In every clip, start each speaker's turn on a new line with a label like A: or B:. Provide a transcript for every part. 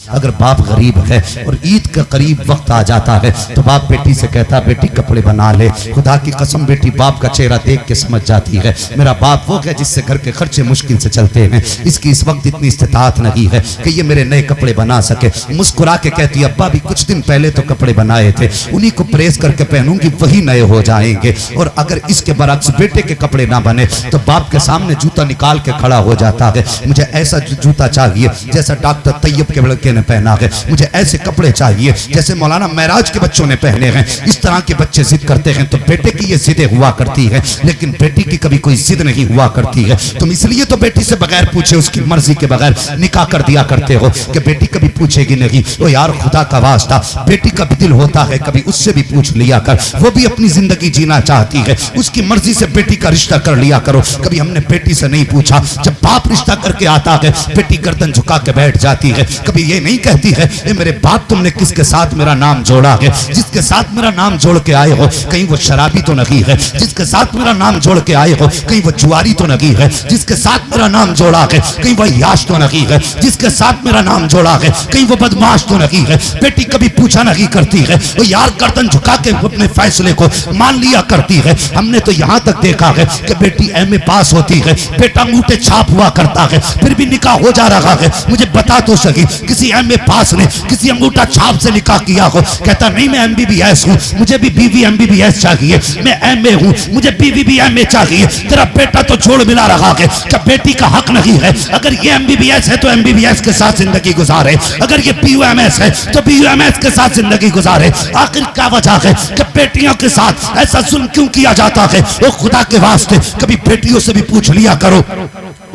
A: अगर बाप गरीब है और ईद का करीब वक्त आ जाता है तो बाप बेटी से कहता है बेटी कपड़े बना ले। खुदा की कसम बेटी बाप का चेहरा देख के समझ जाती है मेरा बाप वो है जिससे घर के खर्चे मुश्किल से चलते हैं, इसकी इस वक्त इतनी इस्तिताअत नहीं है कि ये मेरे नए कपड़े बना सके। मुस्कुरा के कहती है अब्बा भी कुछ दिन पहले तो कपड़े बनाए थे, उन्हीं को प्रेस करके पहनूंगी वही नए हो जाएंगे। और अगर इसके बरक्स बेटे के कपड़े ना बने तो बाप के सामने जूता निकाल के खड़ा हो जाता है, मुझे ऐसा जूता चाहिए जैसा डॉक्टर तैयब के लड़के ने पहना है, मुझे ऐसे कपड़े चाहिए जैसे मौलाना महराज के बच्चों ने पहने हैं। इस तरह के बच्चे जिद करते हैं तो बेटे की ये जिदें हुआ करती है, लेकिन बेटी की कभी कोई जिद नहीं हुआ करती है। तुम इसलिए तो बेटी से बगैर पूछे उसकी मर्जी के बगैर निकाह कर दिया करते हो कि बेटी कभी पूछेगी नहीं। तो यार खुदा का वास्ता बेटी का भी दिल होता है कभी उससे भी पूछ लिया कर, वो भी अपनी जिंदगी जीना चाहती है, उसकी मर्जी से बेटी का रिश्ता कर लिया करो। कभी हमने बेटी से नहीं पूछा, जब बाप रिश्ता करके आता है बेटी गर्दन झुका के बैठ जाती है, कभी ये नहीं कहती है ए मेरे बाप तुमने किसके साथ मेरा नाम जोड़ा है, जिसके साथ मेरा नाम जोड़ के आए हो कहीं वो शराबी तो नहीं है, जिसके साथ मेरा नाम जोड़ के आए हो कहीं वो जुआरी तो नहीं है, जिसके साथ मेरा नाम जोड़ा है कहीं वो याश तो नहीं है, जिसके साथ मेरा नाम जोड़ा है कहीं वो बदमाश तो नहीं है। बेटी कभी पूछा नहीं करती है, वो यार गर्दन झुका के अपने फैसले को मान लिया करती है। हमने तो यहाँ तक देखा है कि बेटी एमए पास होती है, बेटा अंगूठे छाप हुआ करता है, फिर भी निकाह हो जा रहा है। मुझे बता तो सही किसी एमए पास ने किसी अंगूठा छाप से निकाह किया हो? कहता नहीं मैं एमबीबीएस हूँ, मुझे भी बीवी एमबीबीएस चाहिए, मैं एमए हूँ, मुझे बीवी भी एमए चाहिए। तेरा बेटा तो छोड़ मिला रहा है, क्या बेटी का हक नहीं है? अगर ये एमबीबीएस है तो एमबीबीएस के साथ जिंदगी गुजारे, अगर ये बीयूएमएस है तो बीयूएमएस के साथ जिंदगी गुजारे। आखिर क्या वजह है कि बेटियों के साथ ऐसा जुल्म क्यों किया जाता है? वो खुदा के वास्ते कभी बेटियों से भी पूछ लिया करो,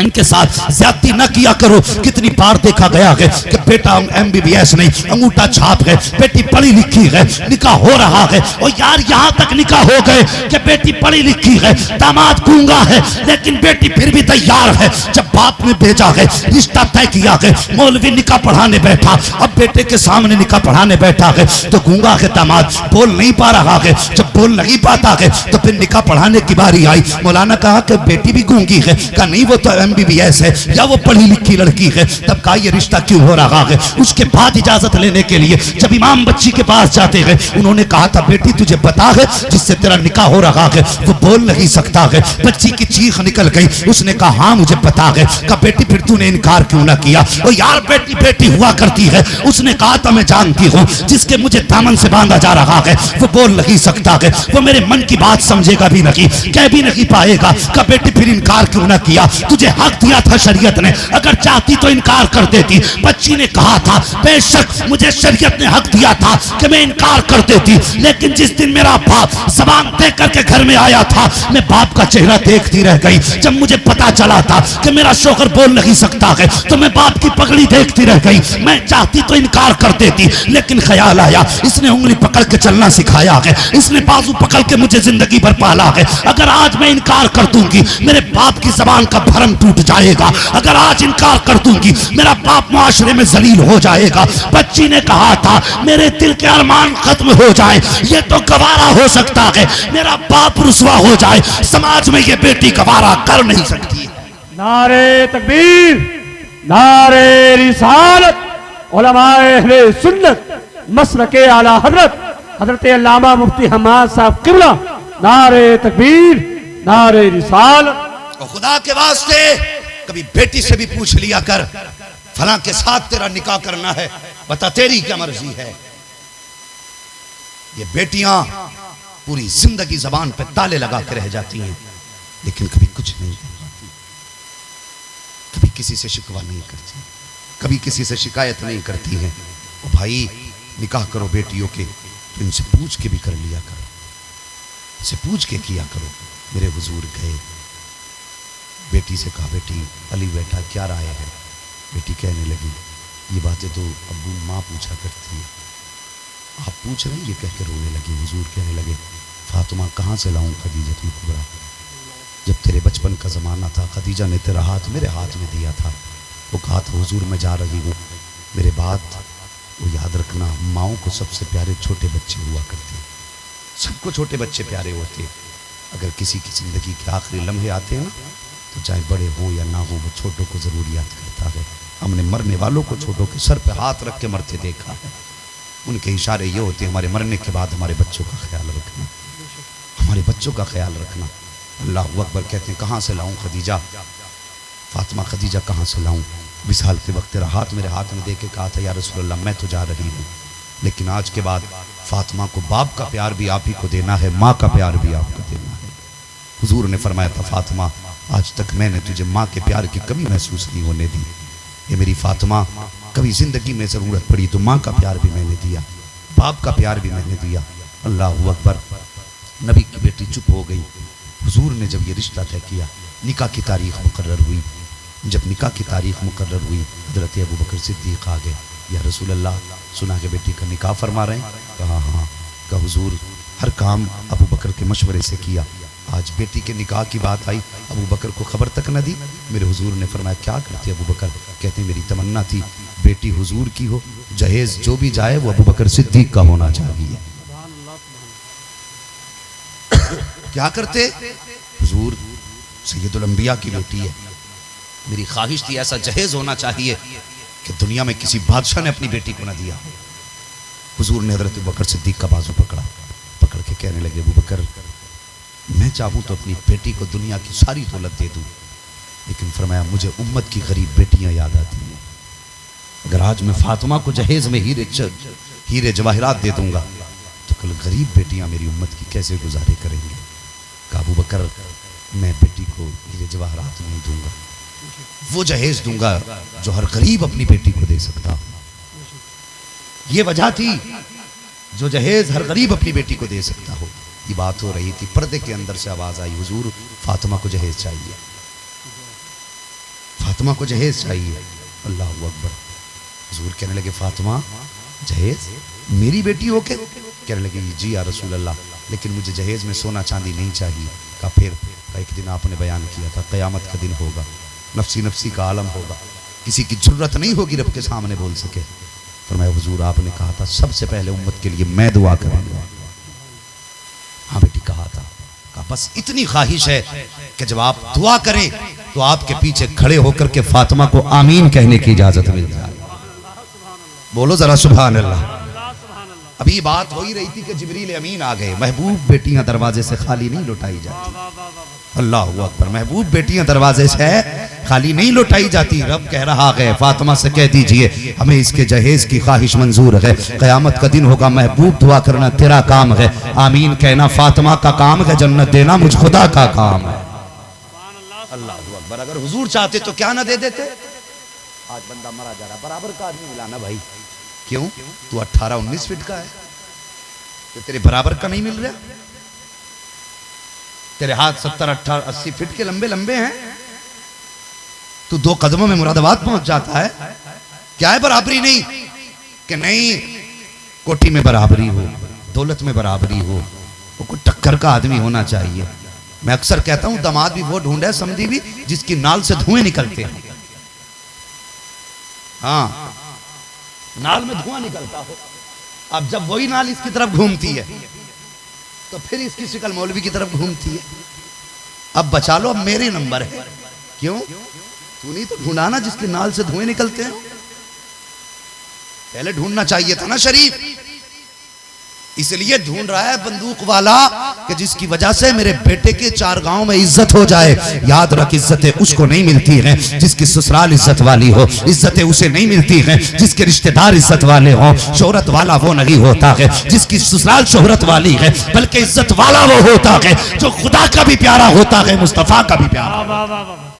A: इनके साथ ज्यादती न किया करो। कितनी बार देखा गया है कि बेटा एमबीबीएस नहीं अंगूठा छाप है, बेटी पढ़ी लिखी है, निकाह हो रहा है। और यार यहाँ तक निकाह हो गए कि बेटी पढ़ी लिखी है, दामाद गूंगा है, लेकिन बेटी फिर भी तैयार है। जब बाप ने भेजा है, रिश्ता तय किया है, मौलवी निकाह पढ़ाने बैठा, अब बेटे के सामने निकाह पढ़ाने बैठा है तो गूंगा है दामाद, बोल नहीं पा रहा है। जब बोल नहीं पाता है तो फिर निकाह पढ़ाने की बारी आई, मौलाना कहा कि बेटी भी गूंगी है, कहा नहीं वो तो एमबीबीएस है या वो पढ़ी लिखी लड़की है। तब कहा ये रिश्ता क्यों हो रहा है? उसके बाद इजाजत लेने के लिए जब इमाम बच्ची के पास जाते हैं, उन्होंने कहा था बेटी तुझे पता है जिससे तेरा निकाह हो रहा है वो बोल नहीं सकता है। बच्ची की चीख निकल गई, उसने कहा हाँ मुझे पता है। कहा बेटी फिर तूने इनकार क्यों ना किया? और यार बेटी बेटी हुआ करती है। उसने कहा था मैं जानती हूँ जिसके मुझे दामन से बांधा जा रहा है वो बोल नहीं सकता है, वो मेरे मन की बात समझेगा भी नहीं, कह भी नहीं पाएगा। कहा बेटी फिर इनकार क्यों ना किया? तुझे हक दिया था शरीयत ने, अगर चाहती तो इनकार कर देती। बच्ची ने कहा था बेशक मुझे शरीयत ने हक दिया था कि मैं इनकार कर देती, लेकिन जिस दिन मेरा बाप जबान दे करके घर में आया था मैं बाप का चेहरा देखती रह गई। जब मुझे पता चला था कि मेरा शौहर बोल नहीं सकता है तो मैं बाप की पगड़ी देखती रह गई। मैं चाहती तो इनकार कर देती, लेकिन ख्याल आया इसने उंगली पकड़ के चलना सिखाया है, इसने बाजू पकड़ के मुझे जिंदगी भर पाला है। अगर आज मैं इनकार कर दूंगी मेरे बाप की जबान का भरम टूट जाएगा, अगर आज इनकार कर दूंगी मेरा बाप मुआशरे में जलील हो जाएगा। बच्ची ने कहा था मेरे दिल के अरमान खत्म हो जाए, ये तो गवारा हो सकता है, मेरा बाप रुसवा हो जाए, समाज में ये बेटी गवारा कर नहीं सकती।
B: नारे तकबीर, नारे रिसालत, उलमाए अहले सुन्नत मसलके आला हजरत अल्लामा मुफ्ती हमाद साहब किबला, नारे तकबीर, नारे रिसालत।
A: और खुदा के वास्ते कभी बेटी से भी पूछ लिया कर फला के साथ तेरा निकाह करना है, बता तेरी क्या मर्जी है। ये बेटियां पूरी जिंदगी जबान पे ताले लगा के रह जाती हैं, लेकिन कभी कुछ नहीं करती, कभी किसी से शिकवा नहीं करती, कभी किसी से शिकायत नहीं करती हैं। ओ भाई निकाह करो बेटियों के तो इनसे पूछ के भी कर लिया करो, इनसे पूछ के किया करो। मेरे हुजूर गए, बेटी से कहा बेटी अली बेटा क्या राय है? बेटी कहने लगी ये बातें तो अब्बू माँ पूछा करती है, आप पूछ रहे हैं? ये कह के रोने लगी। हुजूर कहने लगे फातिमा कहाँ से लाऊं खदीजतुल कुबरा? जब तेरे बचपन का ज़माना था खदीजा ने तेरा हाथ मेरे हाथ में दिया था, वो कहा था हुजूर मैं जा रही हूँ, मेरे बाद वो याद रखना माओं को सबसे प्यारे छोटे बच्चे हुआ करते, सबको छोटे बच्चे प्यारे होते। अगर किसी की ज़िंदगी के आखिरी लम्हे आते हैं ना तो चाहे बड़े हों या ना हो वो छोटों को ज़रूर याद करता है। हमने मरने वालों को छोड़ो के सर पे हाथ रख के मरते देखा है। उनके इशारे ये होते हैं, हमारे मरने के बाद हमारे बच्चों का ख्याल रखना, हमारे बच्चों का ख्याल रखना। अल्लाह अकबर कहते हैं कहाँ से लाऊं खदीजा, फातिमा खदीजा कहाँ से लाऊं। विसाल के वक्त तेरा हाथ मेरे हाथ में दे के कहा था या रसूल अल्लाह मैं तो जा रही हूँ, लेकिन आज के बाद फातिमा को बाप का प्यार भी आप ही को देना है, माँ का प्यार भी आपको देना है। हुजूर ने फरमाया था फातिमा आज तक मैंने तुझे माँ के प्यार की कमी महसूस नहीं होने दी, ये मेरी फातिमा कभी जिंदगी में ज़रूरत पड़ी तो माँ का प्यार भी मैंने दिया, बाप का प्यार भी मैंने दिया। अल्लाह अकबर। नबी की बेटी चुप हो गई। हुजूर ने जब ये रिश्ता तय किया, निकाह की तारीख मुकर्रर हुई। जब निकाह की तारीख मुकर्रर हुई, हज़रत अबू बकर सिद्दीक़ आ गए। या रसूल अल्लाह सुना के बेटी का निकाह फरमा रहे हैं? कहा हाँ। कहा हुजूर हर काम अबू बकर के मशवरे से किया, आज बेटी के निकाह की बात आई, अबू बकर को खबर तक न दी। मेरे हुजूर ने फरमाया क्या करते अबू बकर? कहते मेरी तमन्ना थी बेटी हुजूर की हो, जहेज जो भी जाए वो अबू बकर सिद्दीक का होना चाहिए। क्या करते? हुजूर सैयदुल अंबिया की बेटी है, मेरी ख्वाहिश थी ऐसा जहेज होना चाहिए कि दुनिया में किसी बादशाह ने अपनी बेटी को न दिया। हुजूर ने हज़रत अबू बकर सिद्दीक का बाजू पकड़ा, पकड़ के कहने लगे अबू बकर मैं चाहूँ तो अपनी बेटी को दुनिया की सारी दौलत दे दूँ, लेकिन फरमाया मुझे उम्मत की गरीब बेटियाँ याद आती हैं। अगर आज मैं फातिमा को जहेज में हीरे जवाहरात दे दूंगा तो कल गरीब बेटियाँ मेरी उम्मत की कैसे गुजारे करेंगे। कहा अबू बकर मैं बेटी को हीरे जवाहरात नहीं दूंगा, वो जहेज दूंगा जो हर गरीब अपनी बेटी को दे सकता। ये वजह थी जो जहेज हर गरीब अपनी बेटी को दे सकता हो। ये बात हो रही थी, पर्दे के अंदर से आवाज आई हुजूर फातिमा को जहेज चाहिए, फातिमा को जहेज चाहिए। अल्लाह अकबर। हुजूर कहने लगे फातिमा जहेज मेरी बेटी हो के? कहने लगे जी या रसूल अल्लाह, लेकिन मुझे जहेज में सोना चांदी नहीं चाहिए। कहा फिर? कहा एक दिन आपने बयान किया था क़यामत का दिन होगा, नफसी नफसी का आलम होगा, किसी की जरूरत नहीं होगी रब के सामने बोल सके। फरमाया हुजूर आपने कहा था सबसे पहले उम्मत के लिए मैं दुआ करूंगा। हाँ बेटी कहा था। कहा बस इतनी ख्वाहिश है कि जब आप दुआ करें तो आपके पीछे खड़े होकर के फातिमा को आमीन कहने की इजाजत मिल जाए। बोलो जरा सुभान अल्लाह। अभी बात हो ही रही थी कि जिब्रील अमीन आ गए। महबूब बेटियां दरवाजे से खाली नहीं लौटाई जाती। अल्लाह अकबर। महबूब बेटियां दरवाजे से खाली नहीं लौटाई जाती। रब कह रहा है फातिमा से कह दीजिए हमें इसके जहेज की ख्वाहिश मंजूर है, क़यामत का दिन होगा, महबूब दुआ करना तेरा काम है, आमीन कहना फातिमा का काम है, जन्नत देना मुझ खुदा का काम है। अल्लाह अकबर। अगर हुजूर चाहते तो क्या ना दे देते। आज बंदा मरा जा रहा, बराबर का आदमी मिलाना भाई। क्यों? तू 18-19 फीट का है तो तेरे बराबर का नहीं मिल रहा? तेरे हाथ 70-80 फीट के लंबे लंबे हैं, तू 2 कदमों में मुरादाबाद पहुंच जाता है। क्या है बराबरी? नहीं कि नहीं कोठी में बराबरी हो, दौलत में बराबरी हो, वो कोई टक्कर का आदमी होना चाहिए। मैं अक्सर कहता हूं दामाद भी वो ढूंढे समझी भी जिसकी नाल से धुएं निकलते हैं। हाँ नाल में धुआं निकलता हो। अब जब वही नाल इसकी तरफ घूमती है तो फिर इसकी शिकल मौलवी की तरफ घूमती है। अब बचा लो, अब मेरे नंबर है। क्यों? तू नहीं तो ढूंढा ना जिसकी नाल से धुएं निकलते हैं, पहले ढूंढना चाहिए था ना शरीफ। इसलिए ढूंढ रहा है बंदूक वाला कि जिसकी वजह से मेरे बेटे के 4 गांव में इज्जत हो जाए। याद रख इज्जतें उसको नहीं मिलती हैं जिसकी ससुराल इज्जत वाली हो, इज्जतें उसे नहीं मिलती हैं जिसके रिश्तेदार इज्जत वाले हों। शोहरत वाला वो नहीं होता है जिसकी ससुराल शोहरत वाली है, बल्कि इज्जत वाला वो होता है जो खुदा का भी प्यारा होता है, मुस्तफा का भी प्यारा।